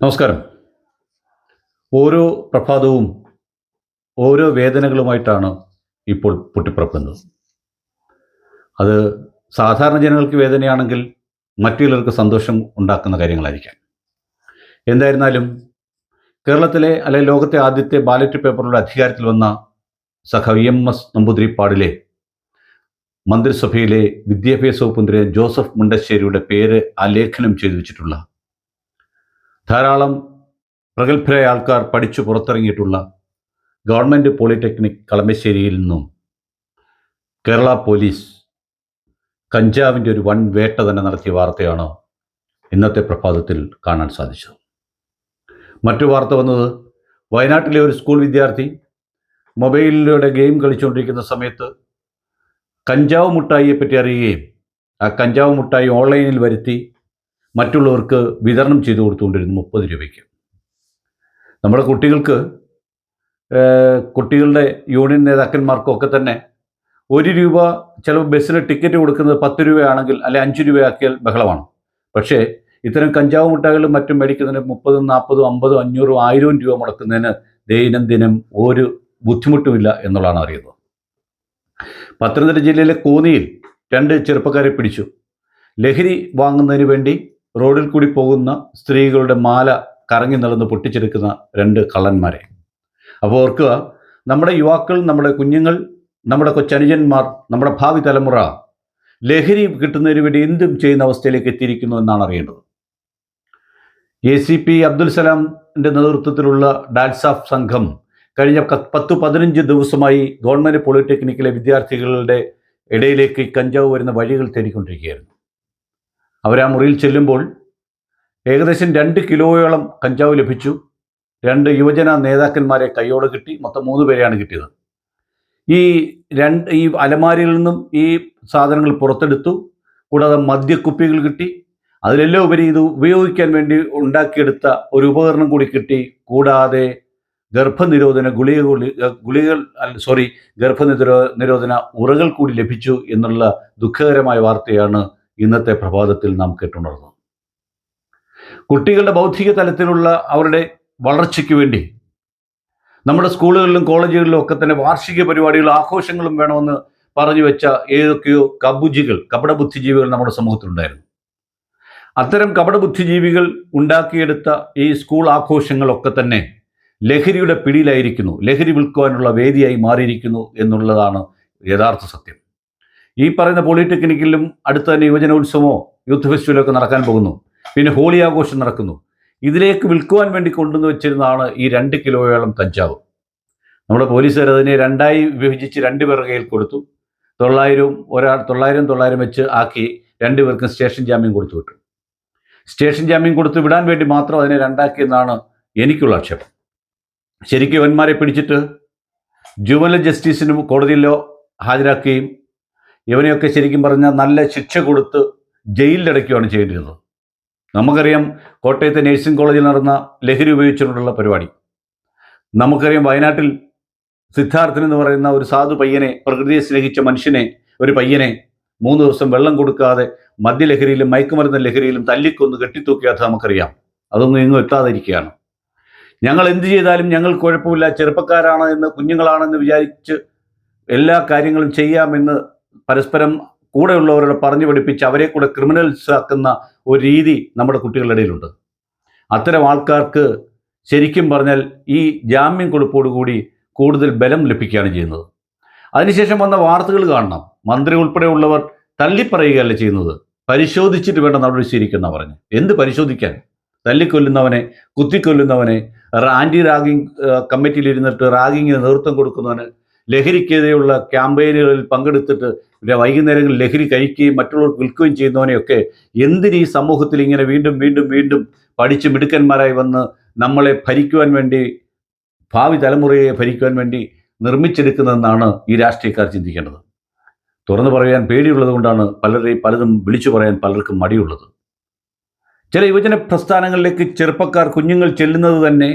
നമസ്കാരം. ഓരോ പ്രഭാതവും ഓരോ വേദനകളുമായിട്ടാണ് ഇപ്പോൾ പൊട്ടിപ്പുറപ്പെടുന്നത്. അത് സാധാരണ ജനങ്ങൾക്ക് വേദനയാണെങ്കിൽ മറ്റു ചിലർക്ക് സന്തോഷം ഉണ്ടാക്കുന്ന കാര്യങ്ങളായിരിക്കാം. എന്തായിരുന്നാലും കേരളത്തിലെ അല്ലെങ്കിൽ ലോകത്തെ ആദ്യത്തെ ബാലറ്റ് പേപ്പറുടെ അധികാരത്തിൽ വന്ന EMS നമ്പൂതിരിപ്പാടിലെ മന്ത്രിസഭയിലെ വിദ്യാഭ്യാസ വകുപ്പ് മന്ത്രി ജോസഫ് മുണ്ടശ്ശേരിയുടെ പേര് ആലേഖനം ചെയ്തു വെച്ചിട്ടുള്ള ധാരാളം പ്രഗത്ഭരായ ആൾക്കാർ പഠിച്ചു പുറത്തിറങ്ങിയിട്ടുള്ള ഗവൺമെൻറ് പോളിടെക്നിക് കളമശ്ശേരിയിൽ നിന്നും കേരള പോലീസ് കഞ്ചാവിൻ്റെ ഒരു വൻ വേട്ട തന്നെ നടത്തിയ വാർത്തയാണ് ഇന്നത്തെ പ്രഭാതത്തിൽ കാണാൻ സാധിച്ചത്. മറ്റു വാർത്ത വന്നത് വയനാട്ടിലെ ഒരു സ്കൂൾ വിദ്യാർത്ഥി മൊബൈലിലൂടെ ഗെയിം കളിച്ചുകൊണ്ടിരിക്കുന്ന സമയത്ത് കഞ്ചാവ് മുട്ടായിയെ പറ്റി അറിയുകയും ആ കഞ്ചാവ് മുട്ടായി ഓൺലൈനിൽ വരുത്തി മറ്റുള്ളവർക്ക് വിതരണം ചെയ്തു കൊടുത്തുകൊണ്ടിരുന്നു 30 രൂപയ്ക്ക്. നമ്മുടെ കുട്ടികളുടെ യൂണിയൻ നേതാക്കന്മാർക്കൊക്കെ തന്നെ 1 രൂപ ചിലപ്പോൾ ബസ്സിന് ടിക്കറ്റ് കൊടുക്കുന്നത് 10 രൂപയാണെങ്കിൽ അല്ലെ 5 രൂപയാക്കിയാൽ ബഹളമാണ്. പക്ഷേ ഇത്തരം കഞ്ചാവ് മുട്ടായികളും മറ്റും മേടിക്കുന്നതിന് 30, 40, 50, 500, 1000 രൂപ മുടക്കുന്നതിന് ദൈനംദിനം ഒരു ബുദ്ധിമുട്ടുമില്ല എന്നുള്ളതാണ് അറിയുന്നത്. പത്തനംതിട്ട ജില്ലയിലെ കോന്നിയിൽ 2 ചെറുപ്പക്കാരെ പിടിച്ചു. ലഹരി വാങ്ങുന്നതിന് വേണ്ടി റോഡിൽ കൂടി പോകുന്ന സ്ത്രീകളുടെ മാല കറങ്ങി നടന്ന് പൊട്ടിച്ചെടുക്കുന്ന 2 കള്ളന്മാരെ. അപ്പോൾ ഓർക്കുക, നമ്മുടെ യുവാക്കൾ, നമ്മുടെ കുഞ്ഞുങ്ങൾ, നമ്മുടെ കൊച്ചനുജന്മാർ, നമ്മുടെ ഭാവി തലമുറ ലഹരി കിട്ടുന്നതിന് വേണ്ടി എന്തും ചെയ്യുന്ന അവസ്ഥയിലേക്ക് എത്തിയിരിക്കുന്നു എന്നാണ് അറിയേണ്ടത്. ACP അബ്ദുൽ സലാമിൻ്റെ നേതൃത്വത്തിലുള്ള ഡാൻസാഫ് സംഘം കഴിഞ്ഞ 10-15 ദിവസമായി ഗവൺമെൻറ് പോളിടെക്നിക്കിലെ വിദ്യാർത്ഥികളുടെ ഇടയിലേക്ക് കഞ്ചാവ് വരുന്ന വഴികൾ തേടിക്കൊണ്ടിരിക്കുകയായിരുന്നു. അവർ ആ മുറിയിൽ ചെല്ലുമ്പോൾ ഏകദേശം 2 കിലോയോളം കഞ്ചാവ് ലഭിച്ചു. 2 യുവജന നേതാക്കന്മാരെ കൈയോടെ കിട്ടി. മൊത്തം 3 പേരെയാണ് കിട്ടിയത്. ഈ അലമാരിയിൽ നിന്നും ഈ സാധനങ്ങൾ പുറത്തെടുത്തു. കൂടാതെ മദ്യക്കുപ്പികൾ കിട്ടി. അതിലെല്ലാം ഉപരി ഇത് ഉപയോഗിക്കാൻ വേണ്ടി ഉണ്ടാക്കിയെടുത്ത ഒരു ഉപകരണം കൂടി കിട്ടി. കൂടാതെ ഗർഭനിരോധന ഗർഭനിരോധന ഉറകൾ കൂടി ലഭിച്ചു എന്നുള്ള ദുഃഖകരമായ വാർത്തയാണ് ഇന്നത്തെ പ്രഭാതത്തിൽ നാം കേട്ടുണർന്നത്. കുട്ടികളുടെ ബൗദ്ധിക തലത്തിലുള്ള അവരുടെ വളർച്ചയ്ക്ക് വേണ്ടി നമ്മുടെ സ്കൂളുകളിലും കോളേജുകളിലും ഒക്കെ തന്നെ വാർഷിക പരിപാടികളും ആഘോഷങ്ങളും വേണമെന്ന് പറഞ്ഞു വെച്ച ഏതൊക്കെയോ കപടബുദ്ധിജീവികൾ നമ്മുടെ സമൂഹത്തിലുണ്ടായിരുന്നു. അത്തരം കപടബുദ്ധിജീവികൾ ഉണ്ടാക്കിയെടുത്ത ഈ സ്കൂൾ ആഘോഷങ്ങളൊക്കെ തന്നെ ലഹരിയുടെ പിടിയിലായിരിക്കുന്നു, ലഹരി വിൽക്കുവാനുള്ള വേദിയായി മാറിയിരിക്കുന്നു എന്നുള്ളതാണ് യഥാർത്ഥ സത്യം. ഈ പറയുന്ന പോളിടെക്നിക്കിലും അടുത്ത് തന്നെ യുവജനോത്സവമോ യൂത്ത് ഫെസ്റ്റിവലോ ഒക്കെ നടക്കാൻ പോകുന്നു. പിന്നെ ഹോളി ആഘോഷം നടക്കുന്നു. ഇതിലേക്ക് വിൽക്കുവാൻ വേണ്ടി കൊണ്ടുവന്ന് വെച്ചിരുന്നതാണ് ഈ 2 കിലോയോളം കഞ്ചാവ്. നമ്മുടെ പോലീസുകാർ അതിനെ 2ആയി വിഭജിച്ച് 2 പേരുടെ കയ്യിൽ കൊടുത്തു. 900 വെച്ച് ആക്കി 2 പേർക്കും സ്റ്റേഷൻ ജാമ്യം കൊടുത്തു വിട്ടു. സ്റ്റേഷൻ ജാമ്യം കൊടുത്ത് വിടാൻ വേണ്ടി മാത്രം അതിനെ 2ആക്കിയെന്നാണ് എനിക്കുള്ള ആക്ഷേപം. ശരിക്കും ഇവന്മാരെ പിടിച്ചിട്ട് ജുവനൽ ജസ്റ്റിസിന് കോടതിയിലോ ഹാജരാക്കുകയും ഇവനെയൊക്കെ ശരിക്കും പറഞ്ഞാൽ നല്ല ശിക്ഷ കൊടുത്ത് ജയിലിലടയ്ക്കുകയാണ് ചെയ്തിരുന്നത്. നമുക്കറിയാം കോട്ടയത്തെ നഴ്സിംഗ് കോളേജിൽ നടന്ന ലഹരി ഉപയോഗിച്ചുകൊണ്ടുള്ള പരിപാടി. നമുക്കറിയാം വയനാട്ടിൽ സിദ്ധാർത്ഥൻ എന്ന് പറയുന്ന ഒരു സാധു പയ്യനെ, പ്രകൃതിയെ സ്നേഹിച്ച മനുഷ്യനെ, ഒരു പയ്യനെ 3 ദിവസം വെള്ളം കൊടുക്കാതെ മദ്യലഹരിയിലും മയക്കുമരുന്ന് ലഹരിയിലും തല്ലിക്കൊന്ന് കെട്ടിത്തൂക്കിയാൽ നമുക്കറിയാം. അതൊന്നും എങ്ങും എത്താതിരിക്കുകയാണ്. ഞങ്ങൾ എന്ത് ചെയ്താലും ഞങ്ങൾക്ക് കുഴപ്പമില്ല, ചെറുപ്പക്കാരാണ് എന്ന്, കുഞ്ഞുങ്ങളാണെന്ന് വിചാരിച്ച് എല്ലാ കാര്യങ്ങളും ചെയ്യാമെന്ന് പരസ്പരം കൂടെയുള്ളവരോട് പറഞ്ഞു പഠിപ്പിച്ച് അവരെ കൂടെ ക്രിമിനൽസ് ആക്കുന്ന ഒരു രീതി നമ്മുടെ കുട്ടികളുടെ ഇടയിലുണ്ട്. അത്തരം ആൾക്കാർക്ക് ശരിക്കും പറഞ്ഞാൽ ഈ ജാമ്യം കൊടുപ്പോടുകൂടി കൂടുതൽ ബലം ലഭിക്കുകയാണ് ചെയ്യുന്നത്. അതിനുശേഷം വന്ന വാർത്തകൾ കാണണം. മന്ത്രി ഉൾപ്പെടെയുള്ളവർ തള്ളിപ്പറയുകയല്ല ചെയ്യുന്നത്, പരിശോധിച്ചിട്ട് വേണ്ട നടപടി സ്വീകരിക്കുന്ന പറഞ്ഞു. എന്ത് പരിശോധിക്കാൻ? തല്ലിക്കൊല്ലുന്നവനെ, കുത്തിക്കൊല്ലുന്നവനെ, ആൻറ്റി റാഗിങ് കമ്മിറ്റിയിലിരുന്നിട്ട് റാഗിങ്ങിന് നേതൃത്വം കൊടുക്കുന്നവന്, ലഹരിക്കെതിരെയുള്ള ക്യാമ്പയിനുകളിൽ പങ്കെടുത്തിട്ട് വൈകുന്നേരങ്ങളിൽ ലഹരി കഴിക്കുകയും മറ്റുള്ളവർക്ക് വിൽക്കുകയും ചെയ്യുന്നവനെയൊക്കെ എന്തിന് ഈ സമൂഹത്തിൽ ഇങ്ങനെ വീണ്ടും വീണ്ടും വീണ്ടും പഠിച്ച് മിടുക്കന്മാരായി വന്ന് നമ്മളെ ഭരിക്കുവാൻ വേണ്ടി, ഭാവി തലമുറയെ ഭരിക്കുവാൻ വേണ്ടി നിർമ്മിച്ചെടുക്കുന്നതെന്നാണ് ഈ രാഷ്ട്രീയക്കാർ ചിന്തിക്കേണ്ടത്. തുറന്നു പറയാൻ പേടിയുള്ളത് കൊണ്ടാണ് പലതും വിളിച്ചു പറയാൻ പലർക്കും മടിയുള്ളത്. ചില യുവജന പ്രസ്ഥാനങ്ങളിലേക്ക് ചെറുപ്പക്കാർ, കുഞ്ഞുങ്ങൾ ചെല്ലുന്നത് തന്നെ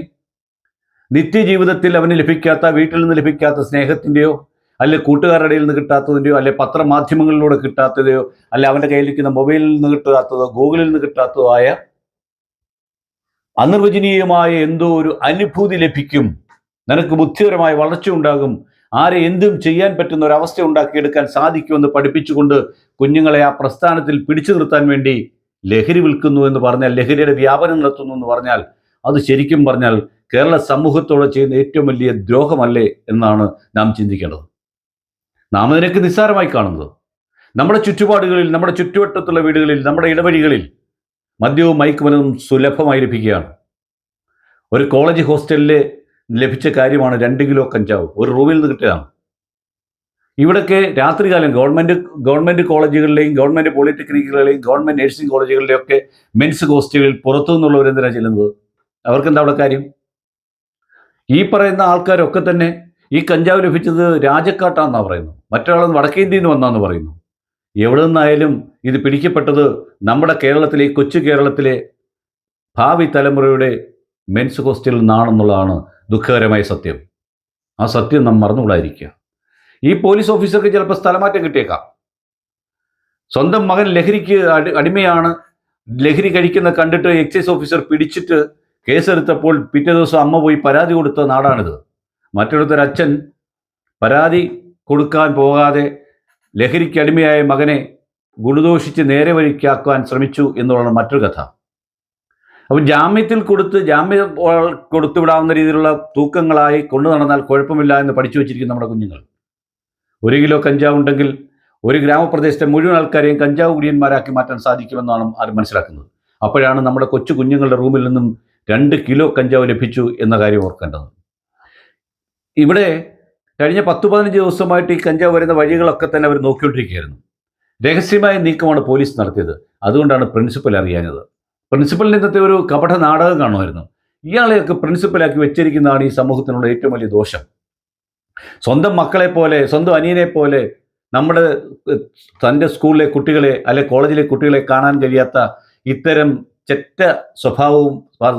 നിത്യജീവിതത്തിൽ അവന് ലഭിക്കാത്ത, വീട്ടിൽ നിന്ന് ലഭിക്കാത്ത സ്നേഹത്തിൻ്റെയോ അല്ലെ കൂട്ടുകാരുടെ ഇടയിൽ നിന്ന് കിട്ടാത്തതിൻ്റെയോ അല്ലെ പത്രമാധ്യമങ്ങളിലൂടെ കിട്ടാത്തതയോ അല്ലെ അവൻ്റെ കയ്യിലിരിക്കുന്ന മൊബൈലിൽ നിന്ന് കിട്ടാത്തതോ ഗൂഗിളിൽ നിന്ന് കിട്ടാത്തതോ ആയ അനിർവചനീയമായ എന്തോ ഒരു അനുഭൂതി ലഭിക്കും, നിനക്ക് ബുദ്ധിപരമായ വളർച്ച ഉണ്ടാകും, ആരെ എന്തും ചെയ്യാൻ പറ്റുന്ന ഒരവസ്ഥ ഉണ്ടാക്കിയെടുക്കാൻ സാധിക്കുമെന്ന് പഠിപ്പിച്ചുകൊണ്ട് കുഞ്ഞുങ്ങളെ ആ പ്രസ്ഥാനത്തിൽ പിടിച്ചു നിർത്താൻ വേണ്ടി ലഹരി വിൽക്കുന്നു എന്ന് പറഞ്ഞാൽ, ലഹരിയുടെ വ്യാപനം നടത്തുന്നു എന്ന് പറഞ്ഞാൽ, അത് ശരിക്കും പറഞ്ഞാൽ കേരള സമൂഹത്തോട് ചെയ്യുന്ന ഏറ്റവും വലിയ ദ്രോഹമല്ലേ എന്നാണ് നാം ചിന്തിക്കേണ്ടത്. നാം അതിനൊക്കെ നിസ്സാരമായി കാണുന്നത്. നമ്മുടെ ചുറ്റുപാടുകളിൽ, നമ്മുടെ ചുറ്റുവട്ടത്തുള്ള വീടുകളിൽ, നമ്മുടെ ഇടവഴികളിൽ മദ്യവും മയക്കുമരുന്നും സുലഭമായി ലഭിക്കുകയാണ്. ഒരു കോളേജ് ഹോസ്റ്റലിൽ ലഭിച്ച കാര്യമാണ് 2 കിലോ കഞ്ചാവ് ഒരു റൂമിൽ നിന്ന് കിട്ടിയതാണ്. ഇവിടൊക്കെ രാത്രികാലം ഗവൺമെൻറ് കോളേജുകളിലെയും ഗവൺമെൻറ് പോളിടെക്നിക്കുകളിലെയും ഗവൺമെൻറ് നഴ്സിംഗ് കോളേജുകളിലെയൊക്കെ മെൻസ് ഹോസ്റ്റലുകളിൽ പുറത്തു നിന്നുള്ളവരെന്തിനാണ് ചെല്ലുന്നത്? അവർക്കെന്താ അവിടെ കാര്യം? ഈ പറയുന്ന ആൾക്കാരൊക്കെ തന്നെ ഈ കഞ്ചാവ് ലഭിച്ചത് രാജക്കാട്ടാണെന്നാണ് പറയുന്നത്, മറ്റൊരാളെന്ന് വടക്കേ ഇന്ത്യയിൽ നിന്ന് വന്നാന്ന് പറയുന്നു. എവിടെ നിന്നായാലും ഇത് പിടിക്കപ്പെട്ടത് നമ്മുടെ കേരളത്തിലെ, കൊച്ചു കേരളത്തിലെ ഭാവി തലമുറയുടെ മെൻസ് ഹോസ്റ്റലിൽ നിന്നാണെന്നുള്ളതാണ് ദുഃഖകരമായ സത്യം. ആ സത്യം നാം മറന്നുകൂടാതിരിക്കുക. ഈ പോലീസ് ഓഫീസർക്ക് ചിലപ്പോൾ സ്ഥലമാറ്റം കിട്ടിയേക്കാം. സ്വന്തം മകൻ ലഹരിക്ക് അടിമയാണ്, ലഹരി കഴിക്കുന്ന കണ്ടിട്ട് എക്സൈസ് ഓഫീസർ പിടിച്ചിട്ട് കേസെടുത്തപ്പോൾ പിറ്റേ ദിവസം അമ്മ പോയി പരാതി കൊടുത്ത നാടാണിത്. മറ്റൊരുത്തരച്ഛൻ പരാതി കൊടുക്കാൻ പോകാതെ ലഹരിക്ക് അടിമയായ മകനെ ഗുണദോഷിച്ച് നേരെ വഴിക്കാക്കാൻ ശ്രമിച്ചു എന്നുള്ളതാണ് മറ്റൊരു കഥ. അപ്പം ജാമ്യം കൊടുത്തുവിടാവുന്ന രീതിയിലുള്ള തൂക്കങ്ങളായി കൊണ്ടു നടന്നാൽ കുഴപ്പമില്ല എന്ന് പഠിച്ചു വെച്ചിരിക്കുന്ന നമ്മുടെ കുഞ്ഞുങ്ങൾ. 1 കിലോ കഞ്ചാവ് ഉണ്ടെങ്കിൽ ഒരു ഗ്രാമപ്രദേശത്തെ മുഴുവൻ ആൾക്കാരെയും കഞ്ചാവ് കുടിയന്മാരാക്കി മാറ്റാൻ സാധിക്കുമെന്നാണ് അത് മനസ്സിലാക്കുന്നത്. അപ്പോഴാണ് നമ്മുടെ കൊച്ചു കുഞ്ഞുങ്ങളുടെ റൂമിൽ നിന്നും 2 കിലോ കഞ്ചാവ് ലഭിച്ചു എന്ന കാര്യം ഓർക്കേണ്ടത്. ഇവിടെ കഴിഞ്ഞ 10-15 ദിവസമായിട്ട് ഈ കഞ്ചാവ് വരുന്ന വഴികളൊക്കെ തന്നെ അവർ നോക്കിക്കൊണ്ടിരിക്കുകയായിരുന്നു. രഹസ്യമായ നീക്കമാണ് പോലീസ് നടത്തിയത്. അതുകൊണ്ടാണ് പ്രിൻസിപ്പൽ അറിയാഞ്ഞത്. പ്രിൻസിപ്പലിന് ഇന്നത്തെ ഒരു കപട നാടകം കാണുമായിരുന്നു. ഇയാളെയൊക്കെ പ്രിൻസിപ്പലാക്കി വെച്ചിരിക്കുന്നതാണ് ഈ സമൂഹത്തിനുള്ള ഏറ്റവും വലിയ ദോഷം. സ്വന്തം മക്കളെ പോലെ, സ്വന്തം അനിയനെ പോലെ തൻ്റെ സ്കൂളിലെ കുട്ടികളെ അല്ലെ കോളേജിലെ കുട്ടികളെ കാണാൻ കഴിയാത്ത ഇത്തരം ചെറ്റ സ്വഭാവവും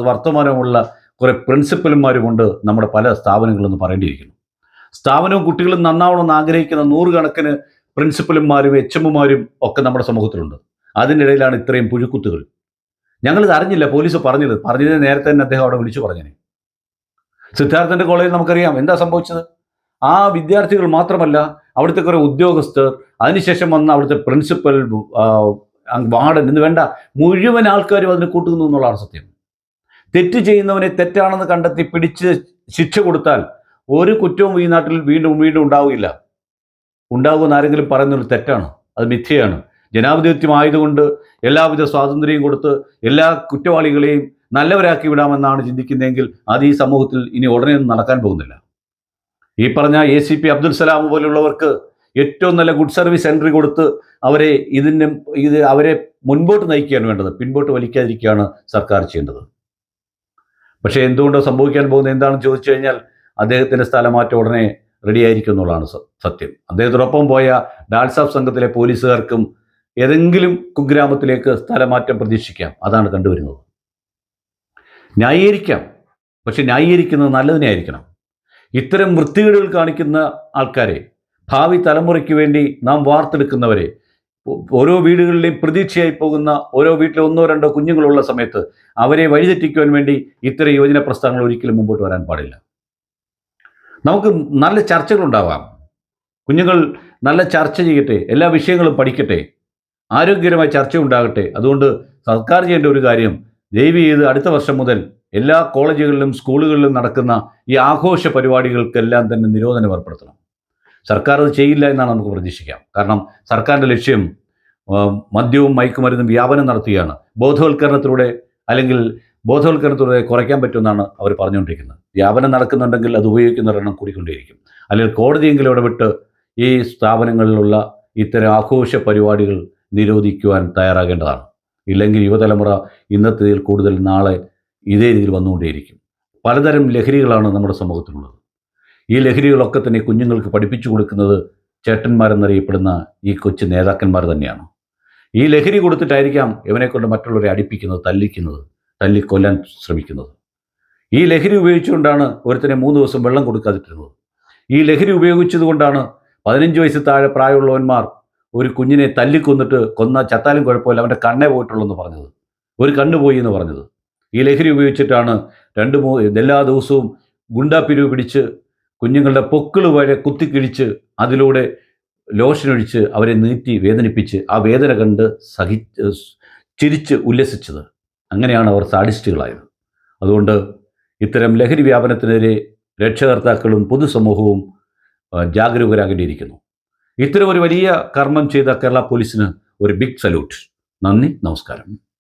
വർത്തമാനവുമുള്ള കുറേ പ്രിൻസിപ്പൽമാരുമുണ്ട് നമ്മുടെ പല സ്ഥാപനങ്ങളെന്ന് പറയേണ്ടിയിരിക്കുന്നു. സ്ഥാപനവും കുട്ടികളും നന്നാവണമെന്ന് ആഗ്രഹിക്കുന്ന 100 കണക്കിന് പ്രിൻസിപ്പൽമാരും എച്ച്എമ്മുമാരും ഒക്കെ നമ്മുടെ സമൂഹത്തിലുണ്ട്. അതിനിടയിലാണ് ഇത്രയും പുഴുക്കുത്തുകൾ. ഞങ്ങളിത് അറിഞ്ഞില്ല, പോലീസ് പറഞ്ഞത് നേരത്തെ തന്നെ അദ്ദേഹം അവിടെ വിളിച്ചു പറഞ്ഞേനെ. സിദ്ധാർത്ഥൻ്റെ കോളേജിൽ നമുക്കറിയാം എന്താ സംഭവിച്ചത്. ആ വിദ്യാർത്ഥികൾ മാത്രമല്ല, അവിടുത്തെ കുറേ ഉദ്യോഗസ്ഥർ, അതിനുശേഷം വന്ന അവിടുത്തെ പ്രിൻസിപ്പൽ, വാർഡൻ എന്ന് വേണ്ട മുഴുവൻ ആൾക്കാരും അതിന് കൂട്ടുന്നു എന്നുള്ളതാണ് സത്യം. തെറ്റ് ചെയ്യുന്നവനെ തെറ്റാണെന്ന് കണ്ടെത്തി പിടിച്ച് ശിക്ഷ കൊടുത്താൽ ഒരു കുറ്റവും ഈ നാട്ടിൽ വീണ്ടും ഉണ്ടാവില്ല. ഉണ്ടാകുമെന്ന് ആരെങ്കിലും പറയുന്നൊരു തെറ്റാണ്, അത് മിഥ്യയാണ്. ജനാധിപത്യം ആയതുകൊണ്ട് എല്ലാവിധ സ്വാതന്ത്ര്യവും കൊടുത്ത് എല്ലാ കുറ്റവാളികളെയും നല്ലവരാക്കി വിടാമെന്നാണ് ചിന്തിക്കുന്നതെങ്കിൽ അത് ഈ സമൂഹത്തിൽ ഇനി ഉടനെയൊന്നും നടക്കാൻ പോകുന്നില്ല. ഈ പറഞ്ഞ ACP അബ്ദുൽ സലാം പോലുള്ളവർക്ക് ഏറ്റവും നല്ല ഗുഡ് സർവീസ് എൻട്രി കൊടുത്ത് അവരെ മുൻപോട്ട് നയിക്കുകയാണ് വേണ്ടത്, പിൻപോട്ട് വലിക്കാതിരിക്കുകയാണ് സർക്കാർ ചെയ്യേണ്ടത്. പക്ഷേ എന്തുകൊണ്ടോ സംഭവിക്കാൻ പോകുന്നത് എന്താണെന്ന് ചോദിച്ചു കഴിഞ്ഞാൽ അദ്ദേഹത്തിൻ്റെ സ്ഥലമാറ്റം ഉടനെ റെഡിയായിരിക്കും എന്നുള്ളതാണ് സത്യം. അദ്ദേഹത്തോടൊപ്പം പോയ ഡാൽസാഫ് സംഘത്തിലെ പോലീസുകാർക്കും ഏതെങ്കിലും കുഗ്രാമത്തിലേക്ക് സ്ഥലമാറ്റം പ്രതീക്ഷിക്കാം. അതാണ് കണ്ടുവരുന്നത്. ന്യായീകരിക്കാം, പക്ഷെ ന്യായീകരിക്കുന്നത് നല്ലതിനെ ആയിരിക്കണം. ഇത്തരം വൃത്തികേടുകൾ കാണിക്കുന്ന ആൾക്കാരെ, ഭാവി തലമുറയ്ക്ക് വേണ്ടി നാം വാർത്തെടുക്കുന്നവരെ, ഓരോ വീടുകളിലെയും പ്രതീക്ഷയായി പോകുന്ന, ഓരോ വീട്ടിലെ 1-2 കുഞ്ഞുങ്ങളുള്ള സമയത്ത് അവരെ വഴിതെറ്റിക്കുവാൻ വേണ്ടി ഇത്തരം യുവജന പ്രസ്ഥാനങ്ങൾ ഒരിക്കലും മുമ്പോട്ട് വരാൻ പാടില്ല. നമുക്ക് നല്ല ചർച്ചകളുണ്ടാവാം. കുഞ്ഞുങ്ങൾ നല്ല ചർച്ച ചെയ്യട്ടെ, എല്ലാ വിഷയങ്ങളും പഠിക്കട്ടെ, ആരോഗ്യകരമായ ചർച്ച ഉണ്ടാകട്ടെ. അതുകൊണ്ട് സർക്കാർ ചെയ്യേണ്ട ഒരു കാര്യം, ദയവ് ചെയ്ത് അടുത്ത വർഷം മുതൽ എല്ലാ കോളേജുകളിലും സ്കൂളുകളിലും നടക്കുന്ന ഈ ആഘോഷ പരിപാടികൾക്കെല്ലാം തന്നെ നിരോധനം ഏർപ്പെടുത്തണം. സർക്കാർ അത് ചെയ്യില്ല എന്നാണ് നമുക്ക് പ്രതീക്ഷിക്കാം. കാരണം സർക്കാരിൻ്റെ ലക്ഷ്യം മദ്യവും മയക്കുമരുന്നും വ്യാപനം നടത്തുകയാണ്. ബോധവൽക്കരണത്തിലൂടെ കുറയ്ക്കാൻ പറ്റുമെന്നാണ് അവർ പറഞ്ഞുകൊണ്ടിരിക്കുന്നത്. വ്യാപനം നടക്കുന്നുണ്ടെങ്കിൽ അത് ഉപയോഗിക്കുന്നവരെണ്ണം കൂടിക്കൊണ്ടേയിരിക്കും. അല്ലെങ്കിൽ കോടതിയെങ്കിലും ഇടപെട്ട് ഈ സ്ഥാപനങ്ങളിലുള്ള ഇത്തരം ആഘോഷ പരിപാടികൾ നിരോധിക്കുവാൻ തയ്യാറാകേണ്ടതാണ്. ഇല്ലെങ്കിൽ യുവതലമുറ ഇന്നത്തേതിൽ കൂടുതൽ നാളെ ഇതേ രീതിയിൽ വന്നുകൊണ്ടേയിരിക്കും. പലതരം ലഹരികളാണ് നമ്മുടെ സമൂഹത്തിലുള്ളത്. ഈ ലഹരികളൊക്കെ തന്നെ കുഞ്ഞുങ്ങൾക്ക് പഠിപ്പിച്ചു കൊടുക്കുന്നത് ചേട്ടന്മാരെന്നറിയപ്പെടുന്ന ഈ കൊച്ചു നേതാക്കന്മാർ തന്നെയാണ്. ഈ ലഹരി കൊടുത്തിട്ടായിരിക്കാം ഇവനെക്കൊണ്ട് മറ്റുള്ളവരെ അടിപ്പിക്കുന്നത്, തല്ലിക്കൊല്ലാൻ ശ്രമിക്കുന്നത്. ഈ ലഹരി ഉപയോഗിച്ചുകൊണ്ടാണ് ഒരുത്തനെ 3 ദിവസം വെള്ളം കൊടുക്കാതിട്ടിരുന്നത്. ഈ ലഹരി ഉപയോഗിച്ചതുകൊണ്ടാണ് 15 വയസ്സ് താഴെ പ്രായമുള്ളവന്മാർ ഒരു കുഞ്ഞിനെ തല്ലിക്കൊന്നിട്ട് ചത്താലും കുഴപ്പമില്ല, അവൻ്റെ കണ്ണേ പോയിട്ടുള്ളൂ എന്ന് പറഞ്ഞത്, ഒരു കണ്ണ് പോയി എന്ന് പറഞ്ഞത്. ഈ ലഹരി ഉപയോഗിച്ചിട്ടാണ് എല്ലാ ദിവസവും ഗുണ്ടാപ്പിരിവ് പിടിച്ച് കുഞ്ഞുങ്ങളുടെ പൊക്കിൾ വരെ കുത്തിക്കിഴിച്ച് അതിലൂടെ ലോഷനൊഴിച്ച് അവരെ നീട്ടി വേദനിപ്പിച്ച് ആ വേദന കണ്ട് ചിരിച്ച് ഉല്ലസിച്ചത്. അങ്ങനെയാണ് അവർ സാഡിസ്റ്റുകളായത്. അതുകൊണ്ട് ഇത്തരം ലഹരി വ്യാപനത്തിനെതിരെ രക്ഷകർത്താക്കളും പൊതുസമൂഹവും ജാഗരൂകരാകേണ്ടിയിരിക്കുന്നു. ഇത്തരം ഒരു വലിയ കർമ്മം ചെയ്ത കേരള പോലീസിന് ഒരു ബിഗ് സല്യൂട്ട്. നന്ദി, നമസ്കാരം.